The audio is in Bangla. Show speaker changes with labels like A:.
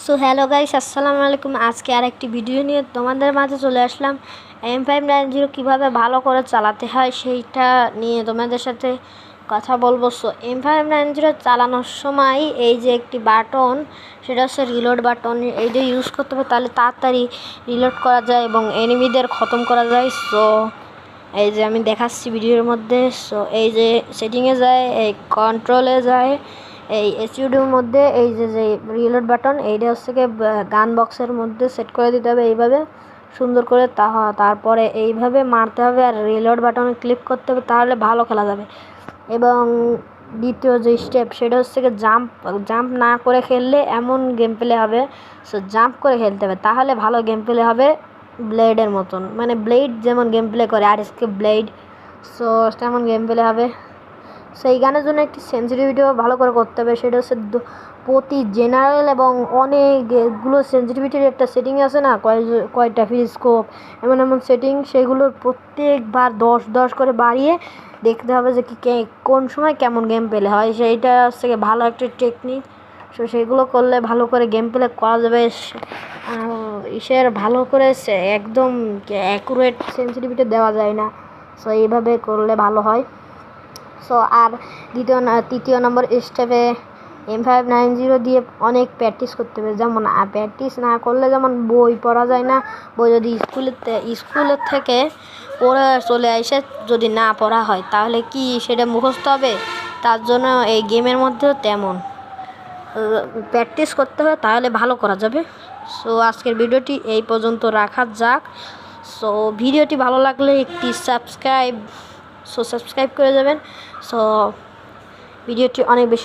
A: সো হ্যালো গাইস, আসসালামু আলাইকুম। আজকে আরেকটি ভিডিও নিয়ে তোমাদের মাঝে চলে আসলাম। M590 কীভাবে ভালো করে চালাতে হয় সেইটা নিয়ে তোমাদের সাথে কথা বলবো। সো M590 চালানোর সময় এই যে একটি বাটন, সেটা হচ্ছে রিলোড বাটন, এইটা ইউজ করতে হবে, তাহলে তাড়াতাড়ি রিলোড করা যায় এবং এনিমিদের খতম করা যায়। সো এই যে আমি দেখাচ্ছি ভিডিওর মধ্যে। সো এই যে সেটিংয়ে যায়, এই কন্ট্রোলে যায়, এই এসইউডির মধ্যে এই যে রিলোড বাটন, এইটা হচ্ছে কি গান বক্সের মধ্যে সেট করে দিতে হবে এইভাবে সুন্দর করে। তারপরে এইভাবে মারতে হবে আর রিলোড বাটনে ক্লিক করতে হবে, তাহলে ভালো খেলা যাবে। এবং দ্বিতীয় যে স্টেপ, সেটা হচ্ছে কি জাম্প না করে খেললে এমন গেম প্লে হবে। সো জাম্প করে খেলতে হবে, তাহলে ভালো গেম প্লে হবে, ব্লেডের মতন, মানে ব্লেড যেমন গেম প্লে করে আর এসকে ব্লেড, সো তেমন গেম প্লে হবে। সেই গানের জন্য একটি সেন্সিটিভিটিও ভালো করে করতে হবে, সেটা হচ্ছে প্রতি জেনারেল এবং অনেকগুলো সেন্সিটিভিটির একটা সেটিং আছে না, কয়টা ফ্রি স্কোপ, এমন এমন সেটিং, সেগুলোর প্রত্যেকবার 10 করে বাড়িয়ে দেখতে হবে যে কোন সময় কেমন গেম প্লে হয়। সেইটা হচ্ছে ভালো একটা টেকনিক। সো সেগুলো করলে ভালো করে গেম প্লে করা যাবে। ভালো করে একদম অ্যাকুরেট সেন্সিটিভিটি দেওয়া যায় না। সো এইভাবে করলে ভালো হয়। সো আর তৃতীয় নম্বর স্টেপে M590 দিয়ে অনেক প্র্যাকটিস করতে হবে। যেমন প্র্যাকটিস না করলে যেমন বই পড়া যায় না, বই যদি স্কুলের থেকে পড়ে চলে আসে যদি না পড়া হয়, তাহলে কি সেটা মুখস্থ হবে? তার জন্য এই গেমের মধ্যেও তেমন প্র্যাকটিস করতে হবে, তাহলে ভালো করা যাবে। সো আজকের ভিডিওটি এই পর্যন্ত রাখা যাক। সো ভিডিওটি ভালো লাগলে একটি সাবস্ক্রাইব করে যাবেন। সো ভিডিওটি অনেক বেশি